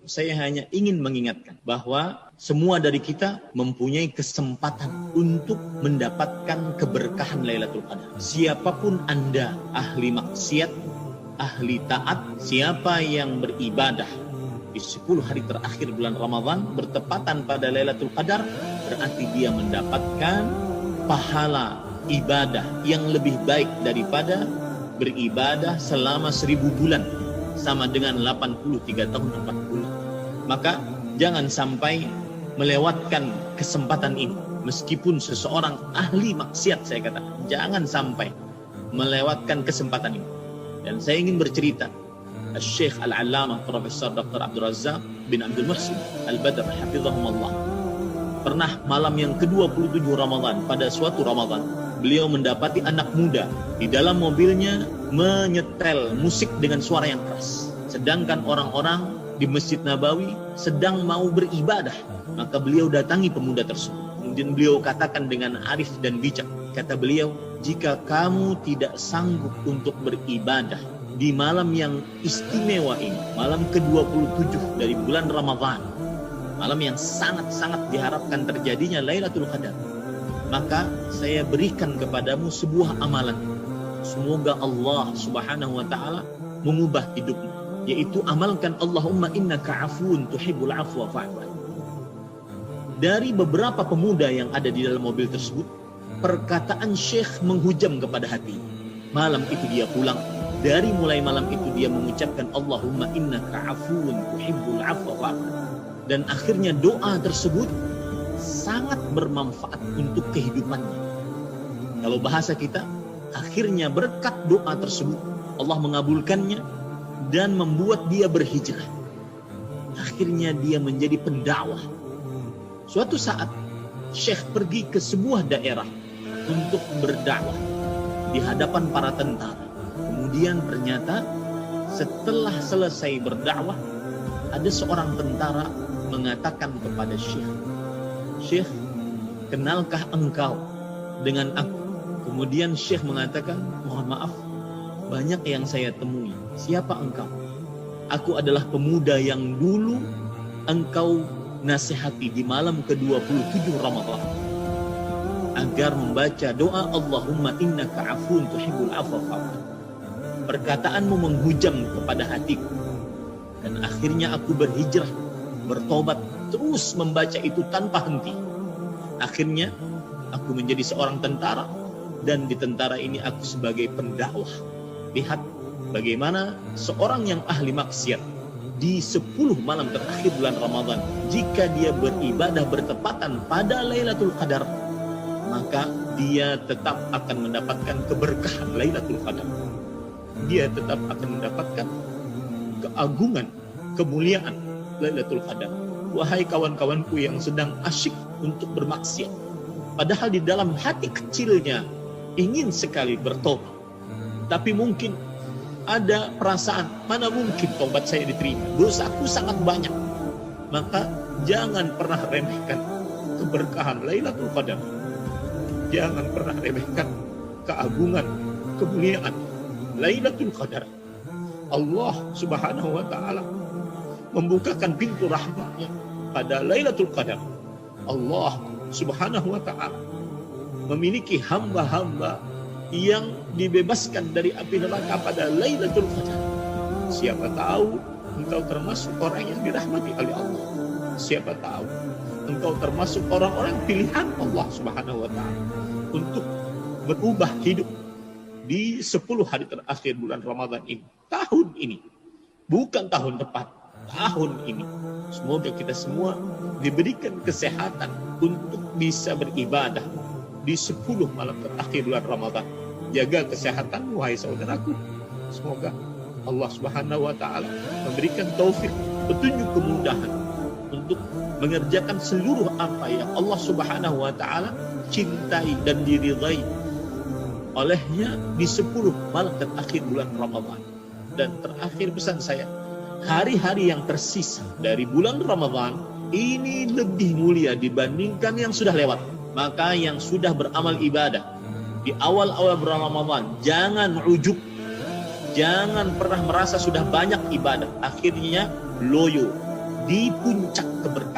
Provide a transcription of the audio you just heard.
saya hanya ingin mengingatkan bahwa semua dari kita mempunyai kesempatan untuk mendapatkan keberkahan Lailatul Qadar. Siapapun Anda, ahli maksiat, ahli taat, siapa yang beribadah di 10 hari terakhir bulan Ramadan bertepatan pada Lailatul Qadar, berarti dia mendapatkan pahala ibadah yang lebih baik daripada beribadah selama 1000 bulan, sama dengan 83 tahun 4 bulan. Maka jangan sampai melewatkan kesempatan ini. Meskipun seseorang ahli maksiat, saya katakan, jangan sampai melewatkan kesempatan ini. Dan saya ingin bercerita, Syekh Al-Allamah Profesor Dr. Abdul Razak bin Abdul Muhsin Al-Badr hafizahumullah, pernah malam yang ke-27 Ramadan, pada suatu Ramadan, beliau mendapati anak muda di dalam mobilnya menyetel musik dengan suara yang keras. Sedangkan orang-orang di Masjid Nabawi sedang mau beribadah. Maka beliau datangi pemuda tersebut. Kemudian beliau katakan dengan arif dan bijak. Kata beliau, jika kamu tidak sanggup untuk beribadah di malam yang istimewa ini, malam ke-27 dari bulan Ramadan, malam yang sangat-sangat diharapkan terjadinya Lailatul Qadar, maka saya berikan kepadamu sebuah amalan. Semoga Allah Subhanahu wa ta'ala mengubah hidupmu, yaitu amalkan Allahumma innaka afuun tuhibbul afwa fa'fu anni. Dari beberapa pemuda yang ada di dalam mobil tersebut, perkataan Syekh menghujam kepada hati. Malam itu dia pulang. Dari mulai malam itu dia mengucapkan Allahumma innaka afuun tuhibbul afwa fa'fu anni. Dan akhirnya doa tersebut sangat bermanfaat untuk kehidupannya. Kalau bahasa kita, akhirnya berkat doa tersebut Allah mengabulkannya dan membuat dia berhijrah. Akhirnya dia menjadi pendakwah. Suatu saat Syekh pergi ke sebuah daerah untuk berdakwah di hadapan para tentara. Kemudian ternyata setelah selesai berdakwah, ada seorang tentara mengatakan kepada Syekh, Syekh, kenalkah engkau dengan aku? Kemudian Syekh mengatakan, mohon maaf, banyak yang saya temui. Siapa engkau? Aku adalah pemuda yang dulu engkau nasihati di malam ke-27 Ramadan agar membaca doa Allahumma innaka afuun tuhibbul afwa fa'fu. Perkataanmu menghujam kepada hatiku, dan akhirnya aku berhijrah, bertobat, terus membaca itu tanpa henti. Akhirnya aku menjadi seorang tentara, dan di tentara ini aku sebagai pendakwah. Lihat bagaimana seorang yang ahli maksiat di 10 malam terakhir bulan Ramadan, jika dia beribadah bertepatan pada Lailatul Qadar, maka dia tetap akan mendapatkan keberkahan Lailatul Qadar. Dia tetap akan mendapatkan keagungan, kemuliaan Lailatul Qadar. Wahai kawan-kawanku yang sedang asyik untuk bermaksiat, padahal di dalam hati kecilnya ingin sekali bertobat, tapi mungkin ada perasaan, mana mungkin tobat saya diterima, dosaku sangat banyak. Maka jangan pernah remehkan keberkahan Lailatul Qadar. Jangan pernah remehkan keagungan, kemuliaan Lailatul Qadar. Allah Subhanahu wa ta'ala membukakan pintu rahmatnya pada Lailatul Qadar. Allah Subhanahu wa ta'ala memiliki hamba-hamba yang dibebaskan dari api neraka pada Lailatul Qadar. Siapa tahu engkau termasuk orang yang dirahmati oleh Allah. Siapa tahu engkau termasuk orang-orang pilihan Allah Subhanahu wa ta'ala untuk berubah hidup di 10 hari terakhir bulan Ramadan ini. Tahun ini, bukan tahun depan, tahun ini. Semoga kita semua diberikan kesehatan untuk bisa beribadah di 10 malam terakhir bulan Ramadan. Jaga kesehatan, wahai saudaraku. Semoga Allah Subhanahu wa ta'ala memberikan taufik, petunjuk, kemudahan untuk mengerjakan seluruh apa yang Allah Subhanahu wa ta'ala cintai dan diridhai olehnya di 10 malam terakhir bulan Ramadan. Dan terakhir pesan saya, hari-hari yang tersisa dari bulan Ramadan ini lebih mulia dibandingkan yang sudah lewat. Maka yang sudah beramal ibadah di awal-awal bulan Ramadan, jangan ujub, jangan pernah merasa sudah banyak ibadah, akhirnya loyo, di puncak keberkahan